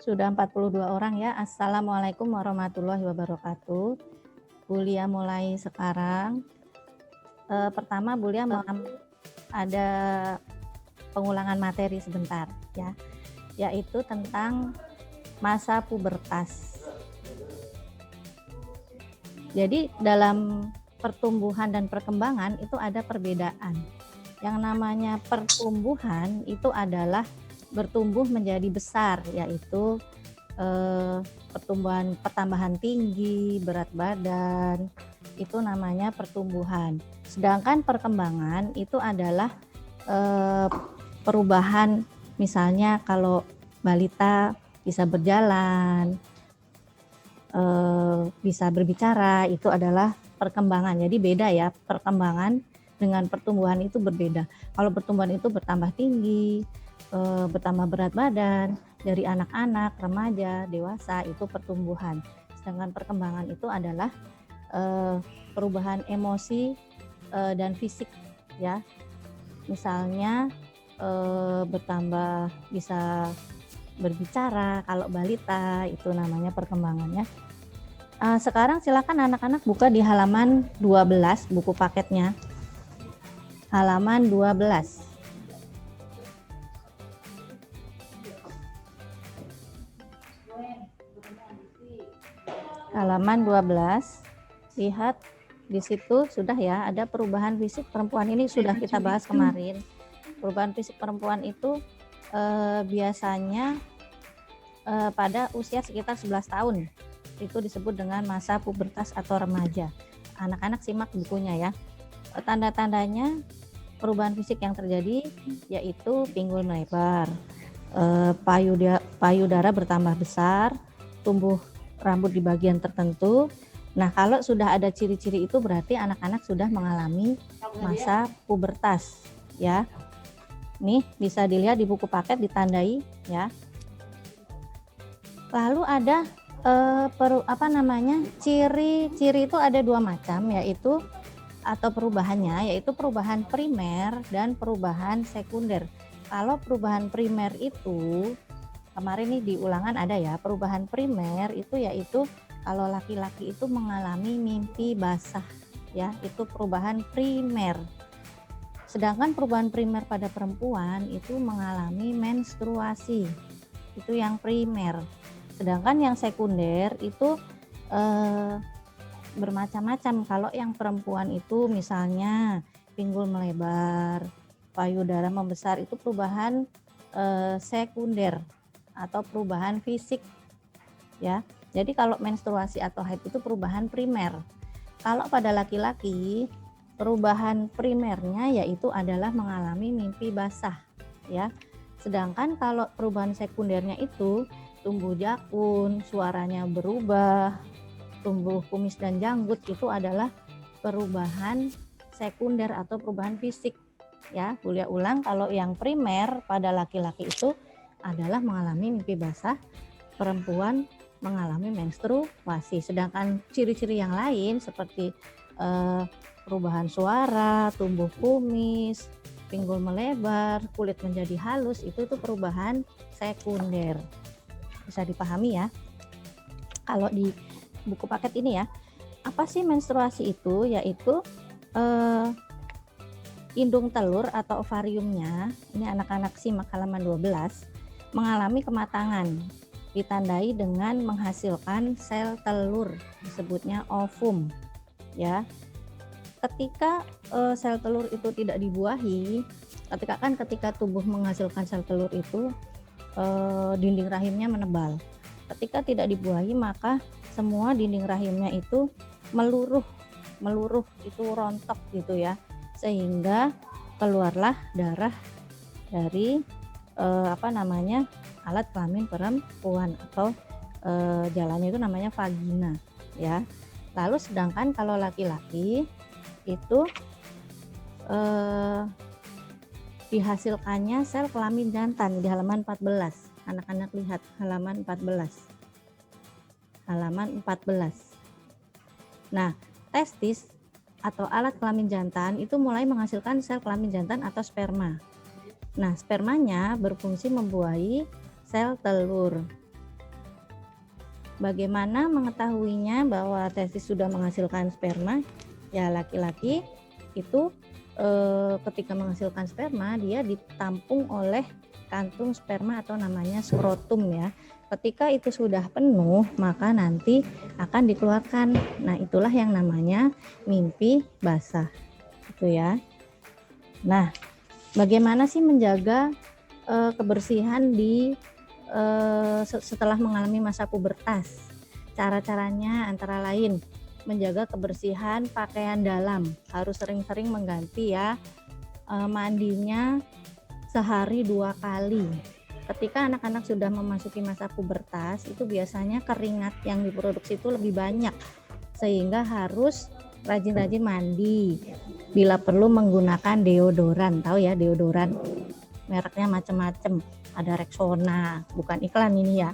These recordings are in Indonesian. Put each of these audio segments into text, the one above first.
Sudah 42 orang ya. Assalamualaikum warahmatullahi wabarakatuh. Bulia mulai sekarang. Pertama Bulia mau ada pengulangan materi sebentar ya, yaitu tentang masa pubertas. Jadi dalam pertumbuhan dan perkembangan itu ada perbedaan. Yang namanya pertumbuhan itu adalah bertumbuh menjadi besar, yaitu pertambahan tinggi, berat badan, itu namanya pertumbuhan. Sedangkan perkembangan itu adalah perubahan, misalnya kalau balita bisa berjalan, bisa berbicara, itu adalah perkembangan. Jadi beda ya, perkembangan dengan pertumbuhan itu berbeda. Kalau pertumbuhan itu bertambah tinggi, bertambah berat badan, dari anak-anak, remaja, dewasa, itu pertumbuhan. Sedangkan perkembangan itu adalah perubahan emosi dan fisik ya. Misalnya bertambah bisa berbicara, kalau balita itu namanya perkembangannya. Sekarang silakan anak-anak buka di halaman 12 buku paketnya. Halaman 12. Halaman 12. Lihat di situ sudah ya, ada perubahan fisik perempuan, ini sudah kita bahas kemarin. Perubahan fisik perempuan itu biasanya pada usia sekitar 11 tahun. Itu disebut dengan masa pubertas atau remaja. Anak-anak simak bukunya ya. Tanda-tandanya perubahan fisik yang terjadi yaitu pinggul melebar, payudara bertambah besar, tumbuh rambut di bagian tertentu. Nah, kalau sudah ada ciri-ciri itu berarti anak-anak sudah mengalami masa pubertas ya. Nih bisa dilihat di buku paket, ditandai ya. Lalu ada ciri-ciri itu ada dua macam, yaitu atau perubahannya, yaitu perubahan primer dan perubahan sekunder. Kalau perubahan primer itu kemarin nih di ulangan ada ya, perubahan primer itu yaitu kalau laki-laki itu mengalami mimpi basah ya, itu perubahan primer. Sedangkan perubahan primer pada perempuan itu mengalami menstruasi, itu yang primer. Sedangkan yang sekunder itu bermacam-macam. Kalau yang perempuan itu misalnya pinggul melebar, payudara membesar, itu perubahan sekunder atau perubahan fisik ya. Jadi kalau menstruasi atau haid itu perubahan primer. Kalau pada laki-laki perubahan primernya yaitu adalah mengalami mimpi basah ya. Sedangkan kalau perubahan sekundernya itu tumbuh jakun, suaranya berubah, tumbuh kumis dan janggut, itu adalah perubahan sekunder atau perubahan fisik ya. Kuliah ulang, kalau yang primer pada laki-laki itu adalah mengalami mimpi basah, perempuan mengalami menstruasi. Sedangkan ciri-ciri yang lain seperti perubahan suara, tumbuh kumis, pinggul melebar, kulit menjadi halus, itu perubahan sekunder. Bisa dipahami ya. Kalau di buku paket ini ya, apa sih menstruasi itu? Yaitu indung telur atau ovariumnya, ini anak-anak simak halaman 12, mengalami kematangan, ditandai dengan menghasilkan sel telur, disebutnya ovum ya. Ketika sel telur itu tidak dibuahi, ketika tubuh menghasilkan sel telur itu dinding rahimnya menebal. Ketika tidak dibuahi maka semua dinding rahimnya itu meluruh itu rontok gitu ya, sehingga keluarlah darah dari alat kelamin perempuan atau jalannya itu namanya vagina ya. Lalu sedangkan kalau laki-laki itu dihasilkannya sel kelamin jantan di halaman 14. Anak-anak lihat halaman 14. Halaman 14. Nah, testis atau alat kelamin jantan itu mulai menghasilkan sel kelamin jantan atau sperma. Nah, spermanya berfungsi membuahi sel telur. Bagaimana mengetahuinya bahwa testis sudah menghasilkan sperma? Ya, laki-laki itu ketika menghasilkan sperma dia ditampung oleh kantung sperma atau namanya skrotum ya. Ketika itu sudah penuh, maka nanti akan dikeluarkan. Nah, itulah yang namanya mimpi basah. Itu ya. Nah, bagaimana sih menjaga kebersihan di setelah mengalami masa pubertas? Cara-caranya antara lain menjaga kebersihan pakaian dalam, harus sering-sering mengganti ya, mandinya sehari 2 kali. Ketika anak-anak sudah memasuki masa pubertas, itu biasanya keringat yang diproduksi itu lebih banyak, sehingga harus rajin-rajin mandi. Bila perlu menggunakan deodoran, tahu ya deodoran, mereknya macam-macam, ada Rexona, bukan iklan ini ya,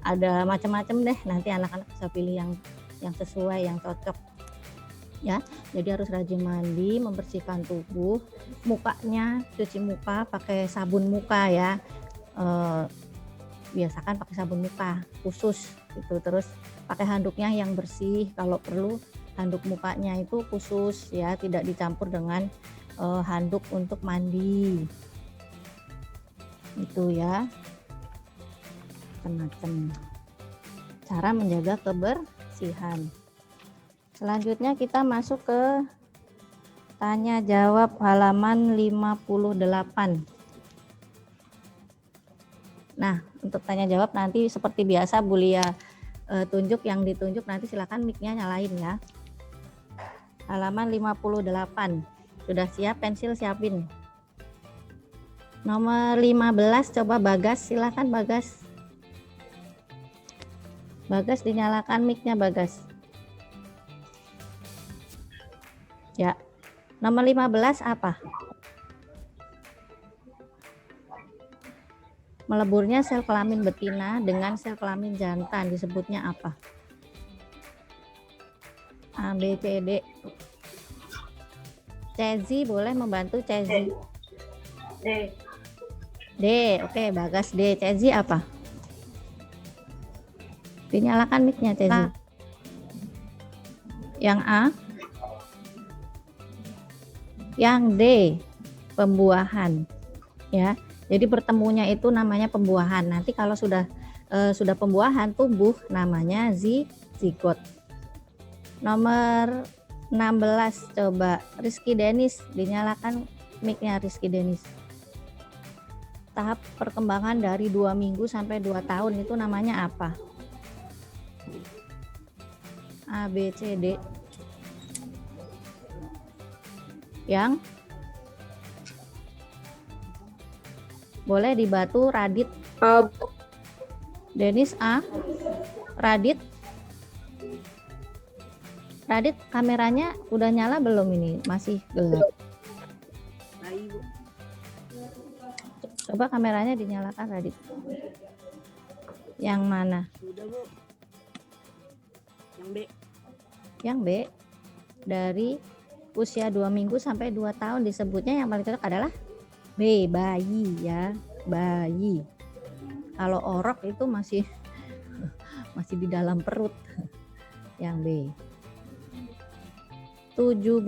ada macam-macam deh, nanti anak-anak bisa pilih yang sesuai, yang cocok ya. Jadi harus rajin mandi, membersihkan tubuh, mukanya cuci muka pakai sabun muka ya, biasakan pakai sabun muka khusus itu, terus pakai handuknya yang bersih, kalau perlu handuk mukanya itu khusus ya, tidak dicampur dengan handuk untuk mandi itu ya. Macam-macam cara menjaga kebersihan. Selanjutnya kita masuk ke tanya jawab halaman 58. Nah, untuk tanya jawab nanti seperti biasa Bu Lia tunjuk, yang ditunjuk nanti silakan mic-nya nyalain ya. Halaman 58. Sudah siap, pensil siapin. Nomor 15 coba Bagas, silakan Bagas. Bagas dinyalakan mic-nya Bagas. Ya. Nomor 15 apa? Meleburnya sel kelamin betina dengan sel kelamin jantan disebutnya apa? A, B, C, D. Cezi boleh membantu Cezi. D. D, oke, Bagas D. Cezi apa? Dinyalakan mic-nya Cezi. Yang A? Yang D, pembuahan. Ya. Jadi bertemunya itu namanya pembuahan. Nanti kalau sudah pembuahan tumbuh namanya zigot. Nomor 16 coba Rizky Denis, dinyalakan mic-nya Rizky Denis. Tahap perkembangan dari 2 minggu sampai 2 tahun itu namanya apa? A, B, C, D. Yang boleh dibantu Radit. Denis A. Radit. Radit, kameranya udah nyala belum ini? Masih gelap. Coba kameranya dinyalakan Radit. Yang mana? Sudah, Bu. Yang B. Yang B. Dari usia 2 minggu sampai 2 tahun disebutnya yang paling cocok adalah B, bayi ya, bayi. Kalau orok itu masih di dalam perut. Yang B. 17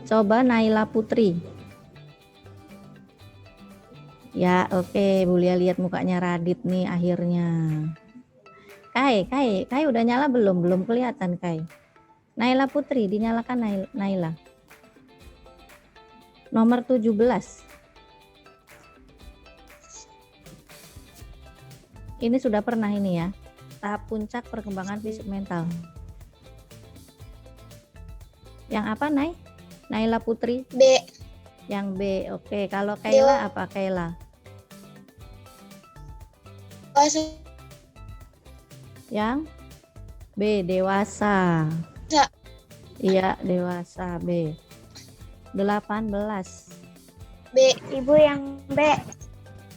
coba Naila Putri. Ya, oke, Bu Lia lihat mukanya Radit nih akhirnya. Kai udah nyala belum? Belum kelihatan Kai. Naila Putri, dinyalakan Naila. Nomor 17. Ini sudah pernah ini ya. Tahap puncak perkembangan fisik mental. Yang apa, Naila Putri? B. Yang B. Oke, kalau Kayla apa Kayla? Yang B, dewasa. Iya, dewasa B. 18. B. Ibu yang B.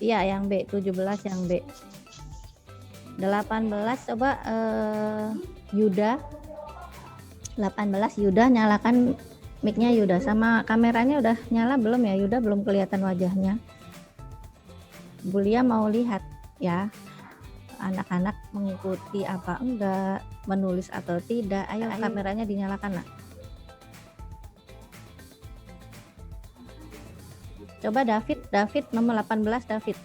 Iya, yang B. 17 yang B. 18 coba Yuda. 18 Yuda, nyalakan mic-nya Yuda, sama kameranya udah nyala belum ya Yuda? Belum kelihatan wajahnya. Bu Lia mau lihat ya. Anak-anak mengikuti apa enggak, menulis atau tidak. Ayo kameranya dinyalakan, Nak. Coba David nomor 18 David.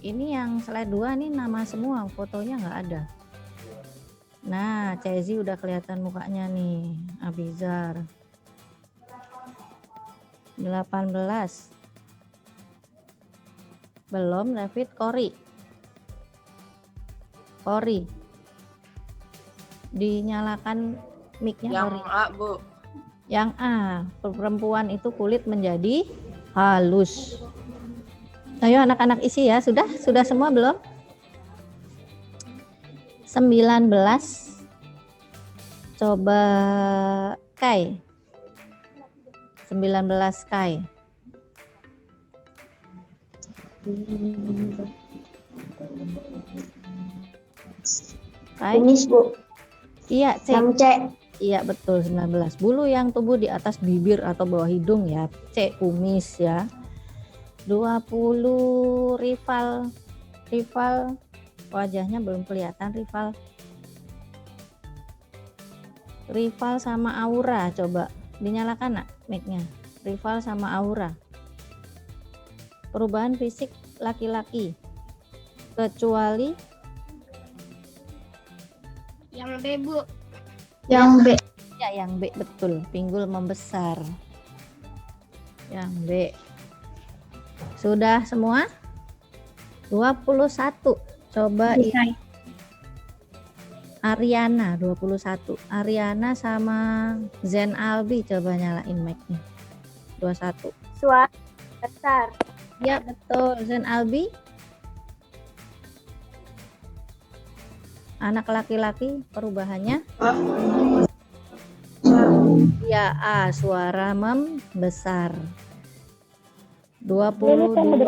Ini yang slide 2 nih nama semua, fotonya nggak ada. Nah, Cezi udah kelihatan mukanya nih, Abizar. 18. Belum David, Kori. Dinyalakan mic-nya Yang Kori. A, Bu. Yang A, perempuan itu kulit menjadi halus. Ayo anak-anak isi ya, sudah semua belum? 19. Coba Kai. 19 Kai. Kai? Kumis, Bu. Iya, C. Yang C. Iya betul 19. Bulu yang tumbuh di atas bibir atau bawah hidung ya. C, kumis ya. 20 rival wajahnya belum kelihatan rival sama Aura, coba dinyalakan nak mic-nya. Rival sama Aura. Perubahan fisik laki-laki kecuali Yang B, Bu. Yang B. ya, yang B betul, pinggul membesar. Yang B. Sudah semua? 21. Coba ini Ariana 21. Ariana sama Zen Albi, coba nyalain mic-nya. 21. Suara besar. Ya betul, Zen Albi. Anak laki-laki perubahannya? Ya, A, suara membesar. 22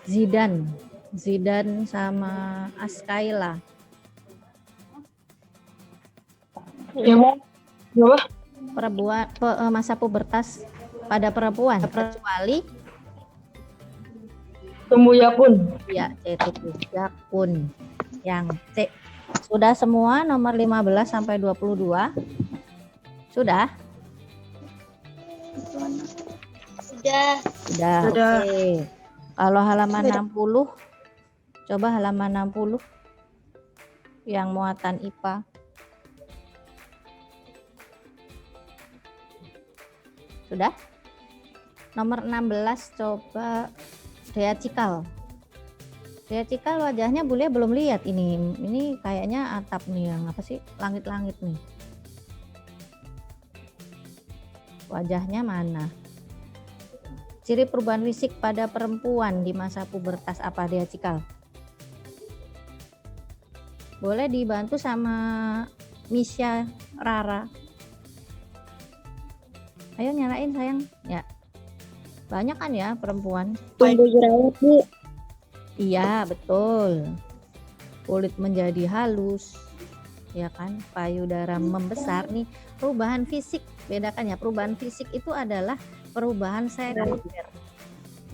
Zidan sama Askaila. Masa pubertas pada perempuan kecuali Tumbuh Yakun. ya, C itu Yakun. Yang C. Sudah semua nomor 15 sampai 22? Sudah? Sudah. Oke. Kalau halaman 60, coba halaman 60 yang muatan IPA. Sudah? Nomor 16 coba Dea Cikal. Dea Cikal wajahnya Bule belum lihat ini. Ini kayaknya atap nih, yang apa sih? Langit-langit nih. Wajahnya mana? Ciri perubahan fisik pada perempuan di masa pubertas apa Dea Cikal? Boleh dibantu sama Misha Rara. Ayo nyalain sayang. Ya. Banyak kan ya perempuan? Tumbuh jerawat, Bu. Iya, betul. Kulit menjadi halus. Ya kan? Payudara membesar nih. Perubahan fisik, bedakan ya. Perubahan fisik itu adalah perubahan sekunder.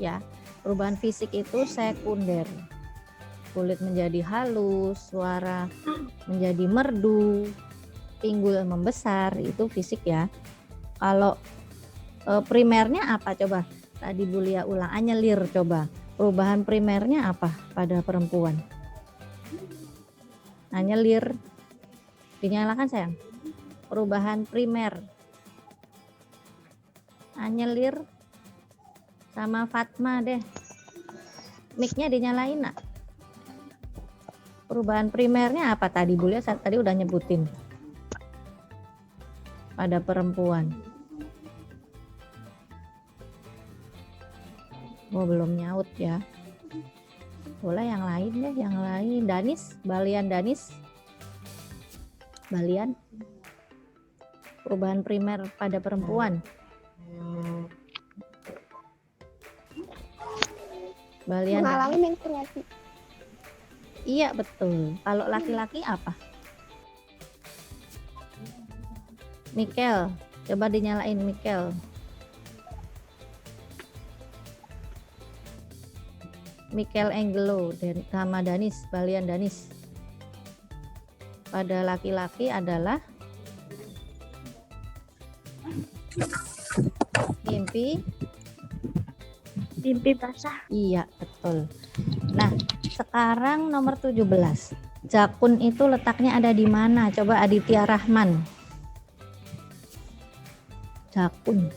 Ya. Perubahan fisik itu sekunder. Kulit menjadi halus, suara menjadi merdu, pinggul membesar, itu fisik ya. Kalau primernya apa coba? Tadi Bulia ulang, anyelir coba. Perubahan primernya apa pada perempuan? Anyelir. Dinyalakan sayang. Perubahan primer. Anyelir sama Fatma deh. Mic-nya dinyalain nak. Perubahan primernya apa tadi Bulia tadi udah nyebutin. Pada perempuan. Oh, belum nyaut ya. Boleh yang lain deh, yang lain. Danis, Balian Danis. Balian. Perubahan primer pada perempuan. Balian. Mengalami menstruasi. Iya, betul. Kalau laki-laki apa? Mikel, coba dinyalain Mikel. Michelangelo Hamadanis Baliandanis. Pada laki-laki adalah mimpi basah. Iya, betul. Nah, sekarang nomor 17. Jakun itu letaknya ada di mana? Coba Aditya Rahman. Jakun.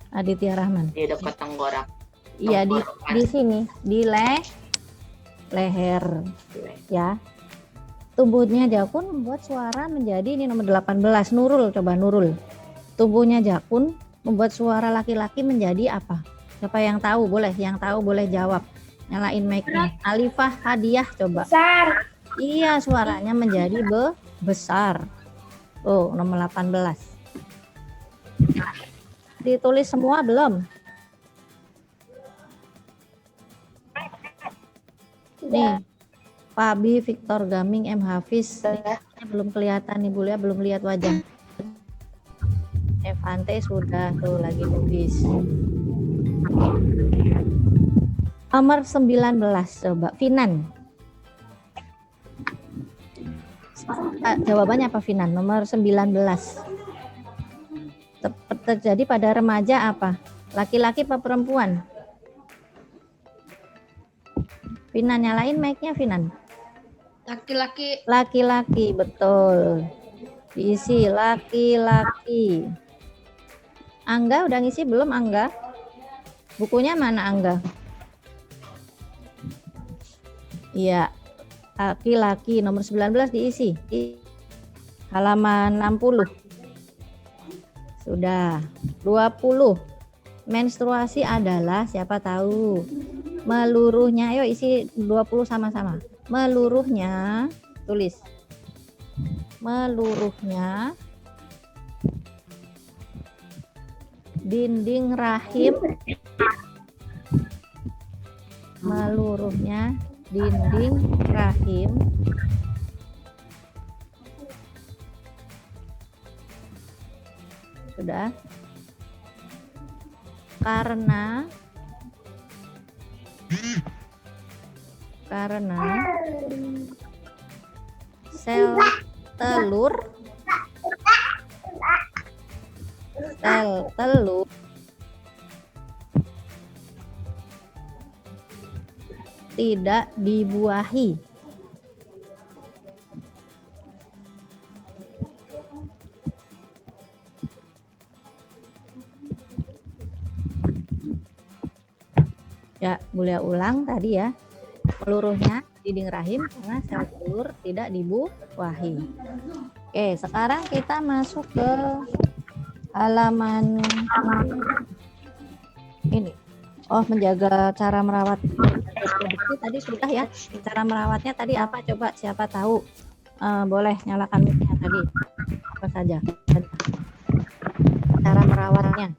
Aditya Rahman. Di dekat tenggorok. Iya, di sini, di leher. Ya. Tubuhnya jakun membuat suara menjadi, ini nomor 18. Nurul, coba Nurul. Tubuhnya jakun membuat suara laki-laki menjadi apa? Siapa yang tahu boleh, jawab. Nyalain mic-nya. Alifah Hadiah coba. Besar. Iya, suaranya menjadi besar. Oh, nomor 18. Ditulis semua belum? Nih, Fabi, Victor Gaming, M Hafiz. Belum kelihatan nih, Bu ya, belum lihat wajah. Evante sudah tuh lagi nulis. Nomor 19 coba Finan. Jawabannya apa Finan? Nomor 19. Terjadi pada remaja apa? Laki-laki apa perempuan? Finan, nyalain mic-nya Finan. Laki-laki. Laki-laki, betul. Diisi laki-laki. Angga udah ngisi belum Angga? Bukunya mana Angga? Iya, laki-laki nomor 19 diisi. Halaman 60. Sudah. 20. Menstruasi adalah, siapa tahu? Meluruhnya, ayo isi 20 sama-sama. Meluruhnya, tulis. Meluruhnya dinding rahim. Meluruhnya dinding rahim sudah karena sel telur tidak dibuahi. Ya, boleh ulang tadi ya. Peluruhnya dinding rahim karena sel telur tidak dibuahi. Oke, sekarang kita masuk ke halaman ini. Oh, menjaga cara merawat reproduksi tadi sudah ya. Cara merawatnya tadi apa? Coba siapa tahu? Boleh nyalakan mic-nya tadi. Apa saja? Cara merawatnya.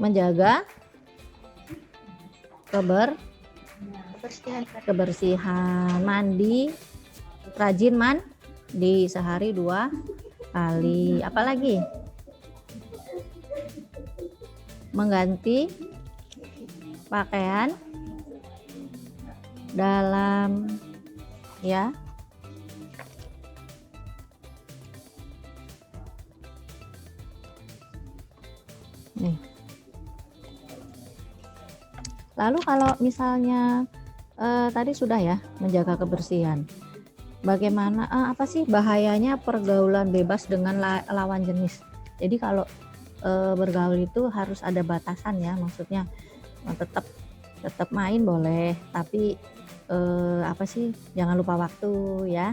Menjaga kebersihan, mandi, rajin mandi sehari 2 kali. Apalagi? Mengganti pakaian dalam ya. Nih. Lalu kalau misalnya tadi sudah ya menjaga kebersihan. Bagaimana apa sih bahayanya pergaulan bebas dengan lawan jenis? Jadi kalau bergaul itu harus ada batasan ya, maksudnya tetap main boleh, tapi apa sih jangan lupa waktu ya,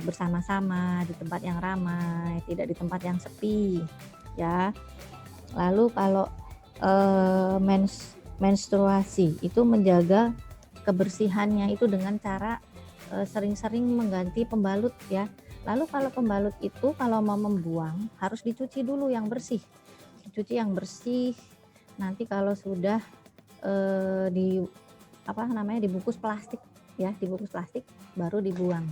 bersama-sama di tempat yang ramai, tidak di tempat yang sepi ya. Lalu kalau menstruasi itu menjaga kebersihannya itu dengan cara sering-sering mengganti pembalut ya. Lalu kalau pembalut itu kalau mau membuang harus dicuci dulu yang bersih. Dicuci yang bersih. Nanti kalau sudah dibungkus plastik ya, dibungkus plastik baru dibuang.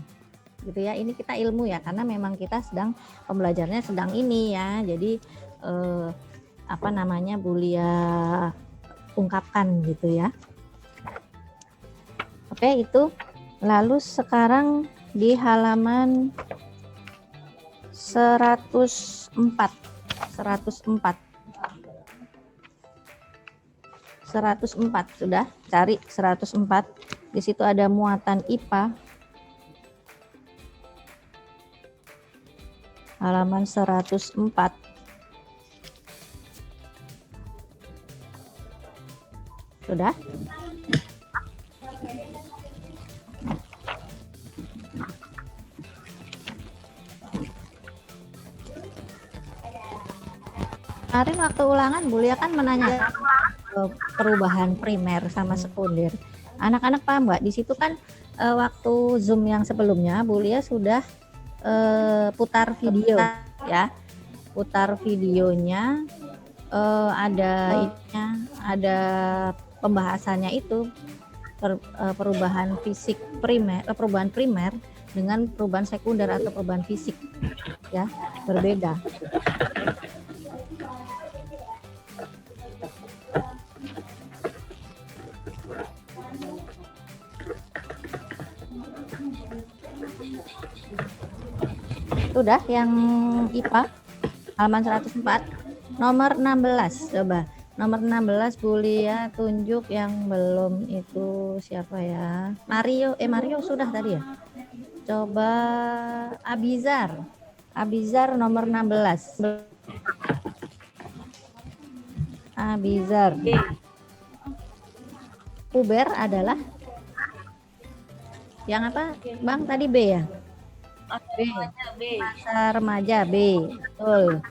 Gitu ya. Ini kita ilmu ya karena memang kita pembelajarannya sedang ini ya. Jadi Bulia ungkapkan gitu ya. Oke, itu. Lalu sekarang di halaman 104 sudah cari 104. Di situ ada muatan IPA halaman 104. Sudah? Kemarin waktu ulangan Bu Lia kan menanyakan perubahan primer sama sekunder. Anak-anak paham nggak? Di situ kan waktu Zoom yang sebelumnya Bu Lia sudah putar video ya. Putar videonya ada pembahasannya itu perubahan fisik primer, perubahan primer dengan perubahan sekunder atau perubahan fisik ya, berbeda. Sudah yang IPA halaman 104 nomor 16. Coba nomor 16 Bu Lia tunjuk yang belum itu siapa ya? Mario sudah tadi ya. Coba Abizar nomor 16. Abizar. Puber adalah yang apa Bang tadi B ya? Masa remaja B. Betul.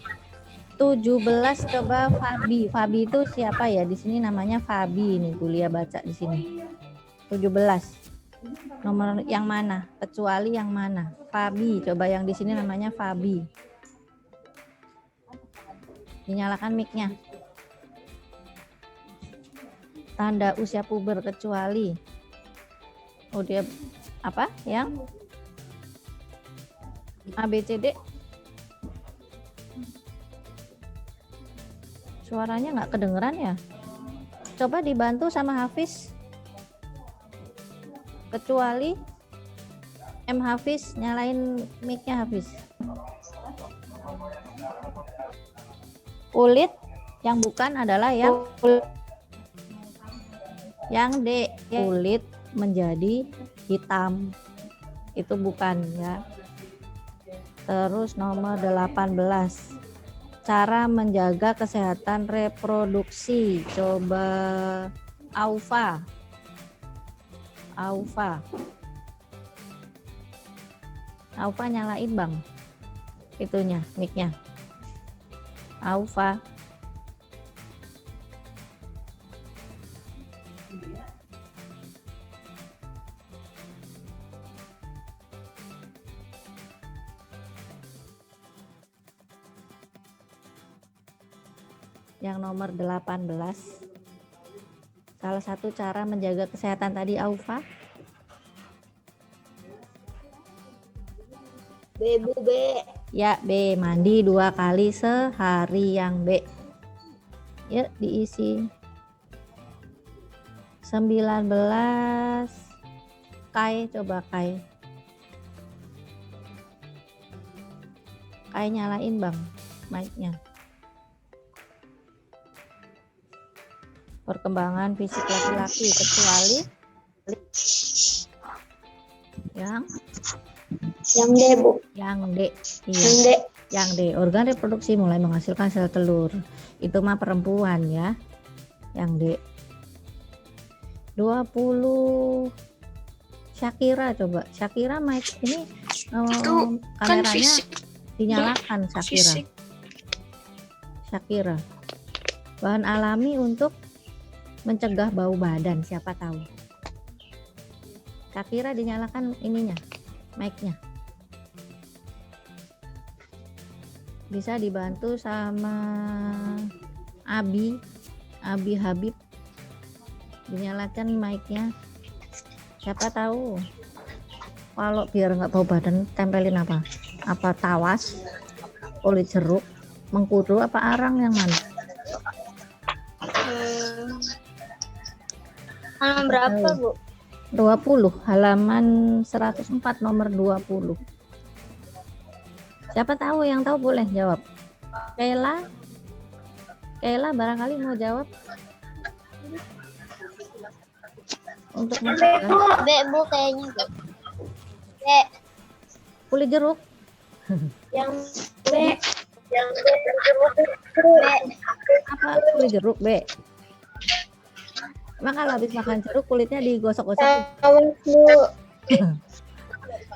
17 coba Fabi. Fabi itu siapa ya? Di sini namanya Fabi nih, Bu Lia baca di sini. 17. Nomor yang mana? Kecuali yang mana? Fabi. Coba yang di sini namanya Fabi. Dinyalakan mic-nya. Tanda usia puber kecuali. Oh dia apa? Yang ABCD. Suaranya nggak kedengeran ya? Coba dibantu sama Hafiz. Kecuali M Hafiz, nyalain mic-nya Hafiz. Kulit yang bukan adalah yang D, kulit menjadi hitam. Itu bukan ya. Terus nomor 18. Cara menjaga kesehatan reproduksi. Coba Aufa. Aufa nyalain Bang. Itunya, mic-nya. Aufa. Yang nomor 18. Salah satu cara menjaga kesehatan tadi Aufa. B, Bu, B. Ya, B. Mandi 2 kali sehari yang B. Yuk diisi. 19. Kai, coba Kai. Kai nyalain Bang mic-nya. Perkembangan fisik laki-laki kecuali yang D, Bu. Yang D. Iya. Yang D. Yang D. Organ reproduksi mulai menghasilkan sel telur. Itu mah perempuan ya. Yang D. 20. Shakira coba. Shakira mic ini kameranya dinyalakan Shakira. Shakira. Bahan alami untuk mencegah bau badan, siapa tahu. Shakira dinyalakan ininya, mic-nya. Bisa dibantu sama Abi Habib. Dinyalakan mic-nya. Siapa tahu. Kalau biar nggak bau badan, tempelin apa? Apa tawas, kulit jeruk, mengkudu, apa arang yang mana? Halaman berapa, Bu? 20, halaman 104 nomor 20. Siapa tahu, yang tahu boleh jawab. Kayla barangkali mau jawab untuk mencegah B, Bu, kayaknya, Bu. B. kulit jeruk. Yang B. Yang B. B. Apa kulit jeruk, B? Emang kalau habis makan jeruk kulitnya digosok-gosok? Tawas, Bu.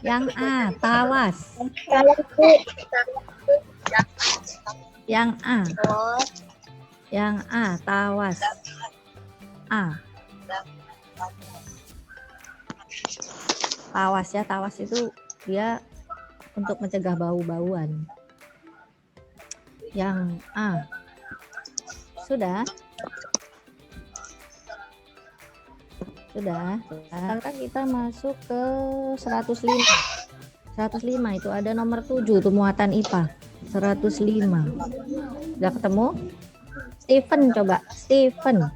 Yang A, tawas. Tawas, Bu. Yang A, Oh, yang A, tawas. A. Tawas ya, tawas itu dia untuk mencegah bau-bauan. Yang A. Sudah? Sudah. Sekarang kita masuk ke 105. 105 itu ada nomor 7 itu muatan IPA. 105. Udah ketemu? Steven coba. Steven.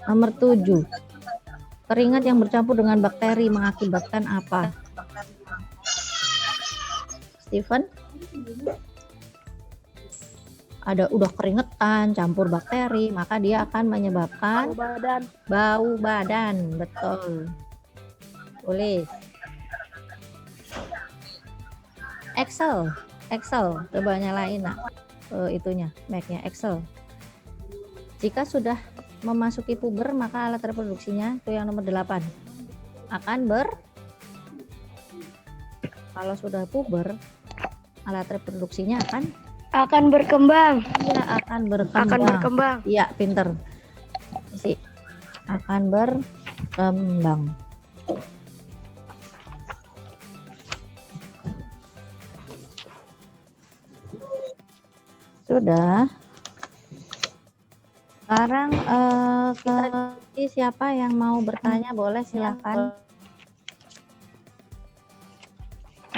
Nomor 7. Keringat yang bercampur dengan bakteri mengakibatkan apa? Steven? Ada udah keringetan campur bakteri, maka dia akan menyebabkan bau badan. Betul. Tulis. Excel, coba nyalain nak itunya, Mac-nya Excel. Jika sudah memasuki puber, maka alat reproduksinya itu yang nomor 8 akan kalau sudah puber, alat reproduksinya akan berkembang. ya akan berkembang. Iya, pinter. Isi. Akan berkembang. Sudah. Sekarang siapa yang mau bertanya boleh silahkan.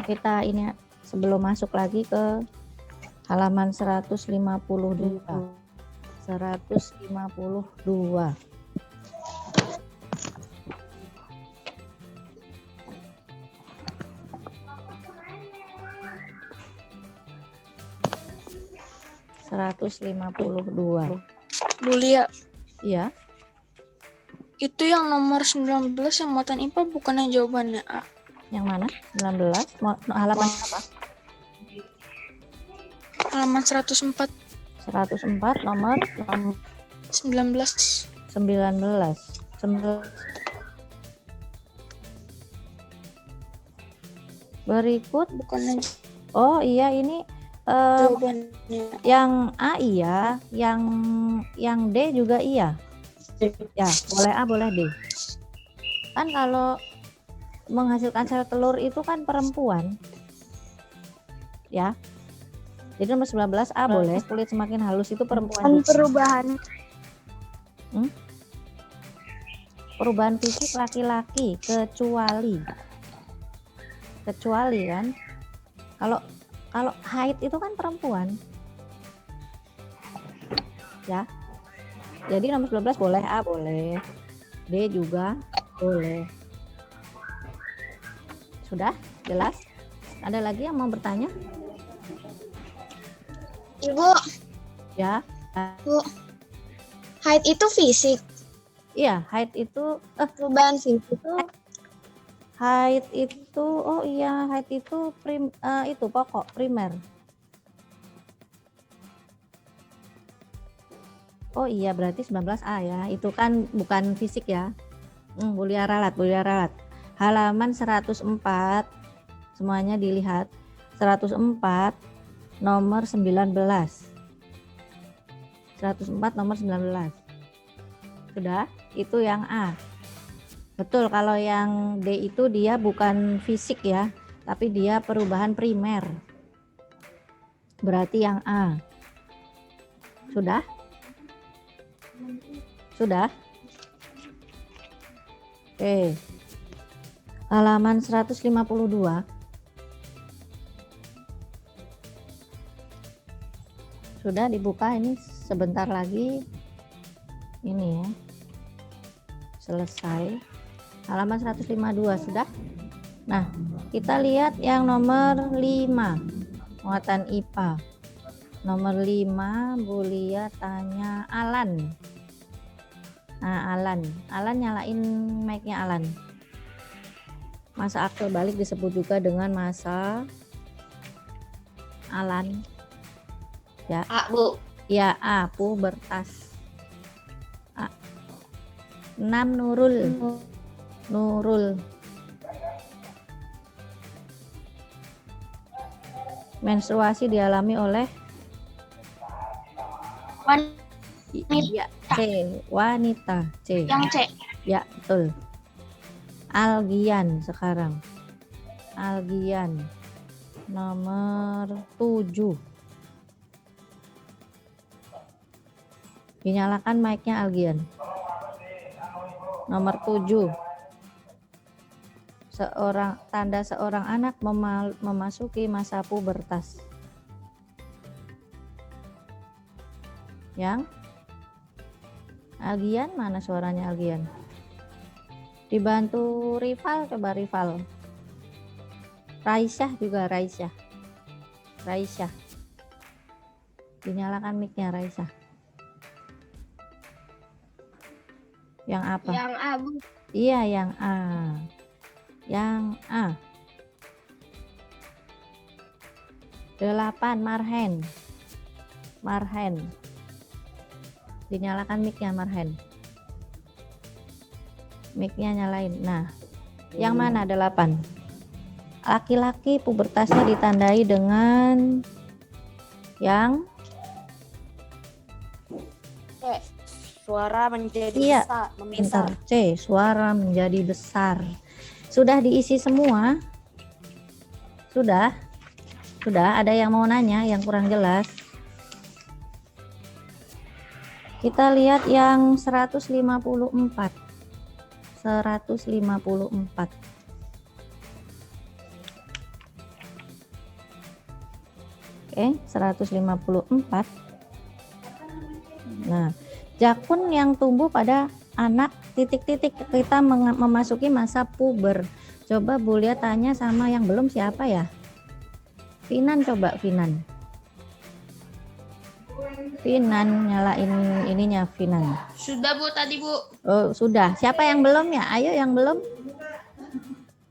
Kita ini sebelum masuk lagi ke halaman 152. 152. Bu Lia, Iya. itu yang nomor 19 yang muatan IPA bukan yang jawabannya A. Yang mana? 19. Halaman apa? Halaman 104. 104 nomor 19. 19. Berikut. Bukan yang Oh iya, ini jawabannya. yang A iya, yang D juga iya. Ya, boleh A, boleh D. Kan kalau menghasilkan sel telur itu kan perempuan. Ya. Jadi nomor 19 A boleh. Kulit semakin halus itu perempuan juga. Perubahan fisik laki-laki kecuali kan kalau haid itu kan perempuan. Ya. Jadi nomor 19 boleh A, boleh. D juga boleh. Sudah? Jelas? Ada lagi yang mau bertanya? Ibu, Ya. haid itu fisik, Iya, haid itu perubahan fisik. haid itu oh iya, haid itu itu pokok primer. Oh iya, berarti 19A ya. Itu kan bukan fisik ya. Bulia ralat. Halaman 104. Semuanya dilihat. 104 nomor 19. 104 nomor 19. Sudah? Itu yang A. Betul, kalau yang D itu dia bukan fisik ya, tapi dia perubahan primer. Berarti yang A. Sudah? Sudah? Oke. Halaman 152. Sudah dibuka, ini sebentar lagi ini ya. Selesai. Halaman 152 sudah. Nah, kita lihat yang nomor 5, muatan IPA. Nomor 5, Bulia tanya Alan. Nah, Alan nyalain mic-nya Alan. Masa akil balik disebut juga dengan masa Alan. Ya. A, Bu. Ya, A, pubertas. A. 6, Nurul. Menstruasi dialami oleh Wanita. C, wanita. C. Yang C. Ya, betul. Algian sekarang. Algian. Nomor 7. Dinyalakan mic-nya Algian. Nomor 7. Tanda seorang anak memasuki masa pubertas. Yang Algian, mana suaranya Algian? Dibantu Rival, coba Rival. Raisyah juga, Raisyah. Dinyalakan mic-nya Raisyah. Yang apa? Yang A, Bu. Iya, yang A. Yang A. 8, Marhen. Dinyalakan mic-nya Marhen. Mic-nya nyalain. Nah, yang mana 8? Laki-laki pubertasnya ditandai dengan yang Suara menjadi Iya, membesar. pintar. C, suara menjadi besar. Sudah diisi semua? Sudah? Ada yang mau nanya yang kurang jelas? Kita lihat yang 154. 154. Oke, 154. Nah, jakun yang tumbuh pada anak titik-titik kita memasuki masa puber. Coba Bulia tanya sama yang belum siapa ya? Finan, coba Finan. Finan nyalain ininya Finan. Sudah, Bu, tadi, Bu. Oh, sudah. Siapa yang belum ya? Ayo yang belum.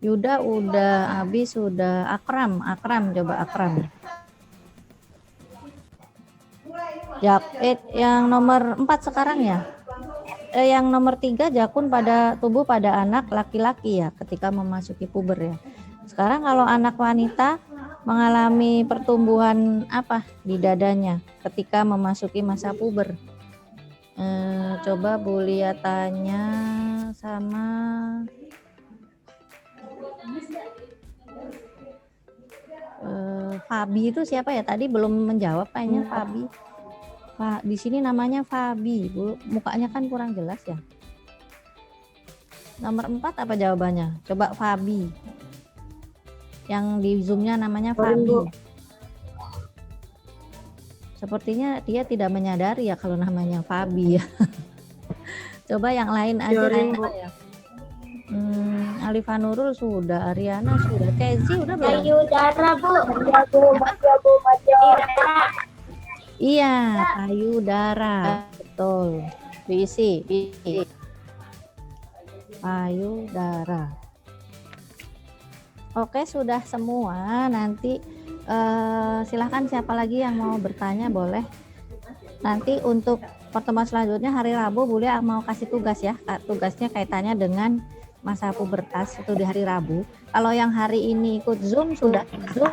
Yuda udah, Abi sudah, Akram coba Akram. Yang nomor 4 sekarang ya. Yang nomor 3 jakun pada tubuh pada anak laki-laki ya ketika memasuki puber ya. Sekarang kalau anak wanita mengalami pertumbuhan apa di dadanya ketika memasuki masa puber. Coba Bulia tanya sama Fabi itu siapa ya? Tadi belum menjawab kayaknya Fabi. Di sini namanya Fabi, Bu. Mukanya kan kurang jelas ya. Nomor 4 apa jawabannya? Coba Fabi. Yang di zoomnya namanya Fabi. Sepertinya dia tidak menyadari ya kalau namanya Fabi ya. Coba yang lain aja. Ya. Alifa Nurul sudah, Ariana sudah, Kezi udah belum? Payudara, Bu. Iya, payudara. Betul. Diisi. Payudara. Oke, sudah semua. Nanti silahkan siapa lagi yang mau bertanya boleh. Nanti untuk pertemuan selanjutnya hari Rabu boleh mau kasih tugas ya. Tugasnya kaitannya dengan masa pubertas itu di hari Rabu. Kalau yang hari ini ikut Zoom sudah Zoom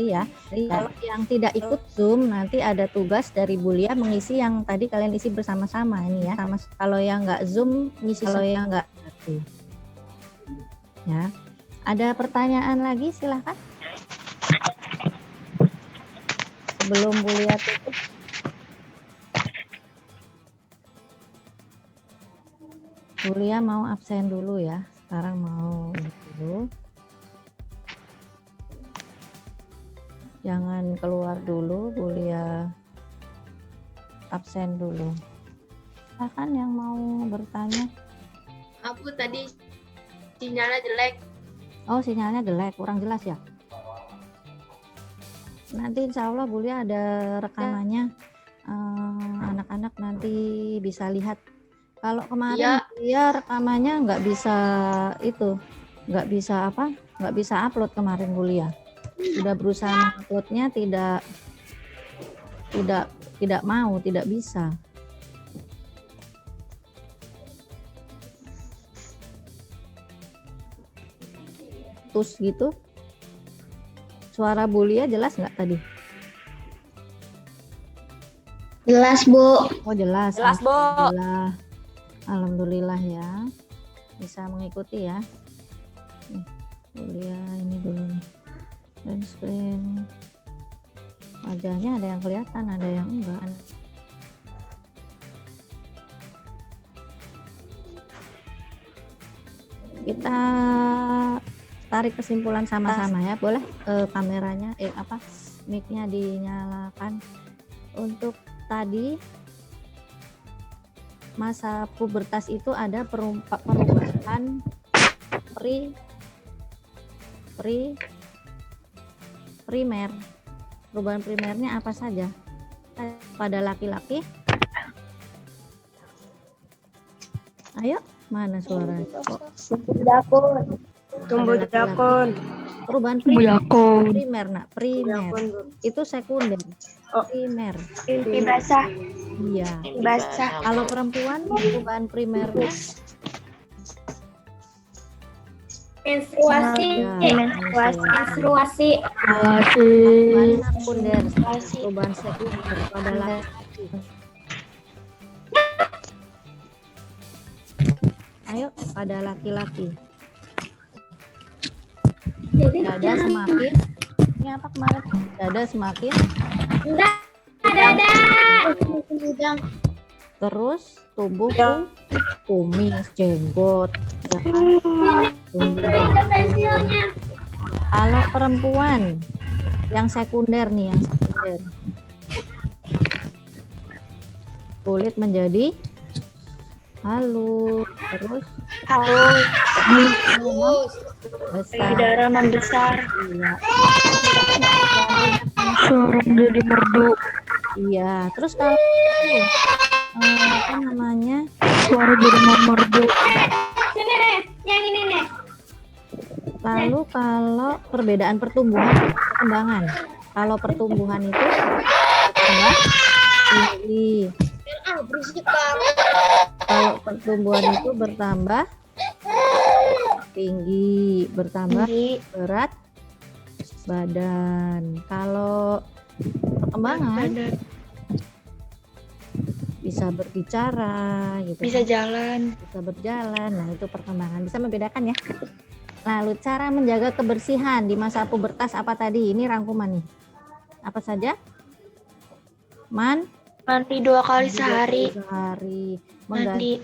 ya. Kalau yang tidak ikut Zoom nanti ada tugas dari Bulia mengisi yang tadi kalian isi bersama-sama ini ya. Kalau yang nggak Zoom ngisi, kalau yang nggak ya. Ada pertanyaan lagi silahkan sebelum Bulia tutup. Bulia mau absen dulu ya. Sekarang mau dulu. Jangan keluar dulu, Bulia absen dulu. Silahkan yang mau bertanya. Abu tadi sinyalnya jelek. Oh, sinyalnya jelek, kurang jelas ya. Nanti insya Allah Bu Lia ada rekamannya. Anak-anak nanti bisa lihat. Kalau kemarin Bu Lia rekamannya nggak bisa nggak bisa upload kemarin Bu Lia. Sudah berusaha menguploadnya tidak mau, tidak bisa. Terus gitu. Suara Bu Lia jelas nggak tadi? Jelas, Bu. Oh jelas. Jelas, Bu. Alhamdulillah. Alhamdulillah ya. Bisa mengikuti ya. Nih, Bu Lia ini dulu nih. Dan screen. Wajahnya ada yang kelihatan, ada yang enggak. Kita tarik kesimpulan sama-sama ya. Boleh kameranya mic-nya dinyalakan. Untuk tadi masa pubertas itu ada perubahan primer. Perubahan primernya apa saja? Pada laki-laki. Ayo, mana suara? Tumbuh jakun. Perubahan primer, nak. Primer. Itu sekunder. Primer. Inti basah. Iya. Basah. Kalau perempuan perubahan primernya Menstruasi. Menstruasi. perubahan sekunder. Perubahan sekunder pada laki-laki. Ayo, pada laki-laki. Dada semakin. Ini apa kemarin? Dada semakin. Terus tubuh kumis, jenggot. Ya kan? Kalau perempuan yang sekunder nih, kulit menjadi halus, terus besar, Darah membesar. iya, Suara jadi merdu. iya. Terus kalau apa namanya? Suara jadi merdu. Sini nih, yang ini nih. Lalu kalau perbedaan perkembangan, kalau pertumbuhan itu bertambah tinggi. Berisik banget. Kalau pertumbuhan itu bertambah tinggi, bertambah berat badan. Kalau perkembangan bisa berbicara gitu. Bisa jalan. Bisa berjalan. Nah, itu perkembangan. Bisa membedakan ya. Lalu cara menjaga kebersihan di masa pubertas apa tadi? Ini rangkuman nih. Apa saja? Mandi 2 kali sehari. Mengganti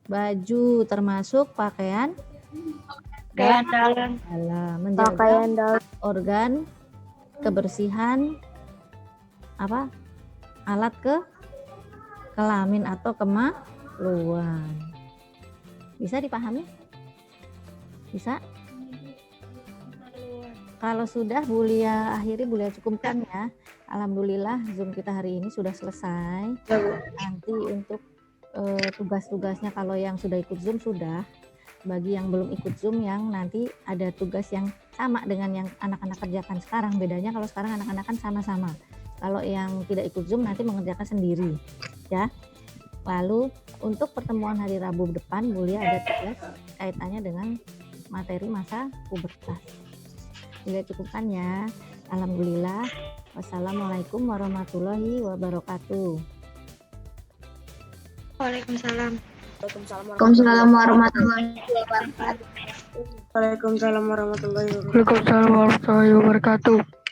baju termasuk pakaian Dalam. menjaga organ kebersihan alat kelamin atau kemaluan. Bisa dipahami? Bisa? Kalau sudah Bu Lia akhiri, Bu Lia cukupkan ya. Alhamdulillah Zoom kita hari ini sudah selesai. Nanti untuk tugas-tugasnya kalau yang sudah ikut Zoom sudah. Bagi yang belum ikut Zoom yang nanti ada tugas yang sama dengan yang anak-anak kerjakan sekarang. Bedanya kalau sekarang anak-anak kan sama-sama. Kalau yang tidak ikut Zoom nanti mengerjakan sendiri. Ya. Lalu untuk pertemuan hari Rabu depan Bu Lia ada tugas kaitannya dengan materi masa pubertas. Bu Lia cukupkan ya. Alhamdulillah. Wassalamualaikum warahmatullahi wabarakatuh. Waalaikumsalam. Waalaikumsalam warahmatullahi Waalaikumsalam warahmatullahi wabarakatuh. wabarakatuh. Waalaikumsalam warahmatullahi wabarakatuh.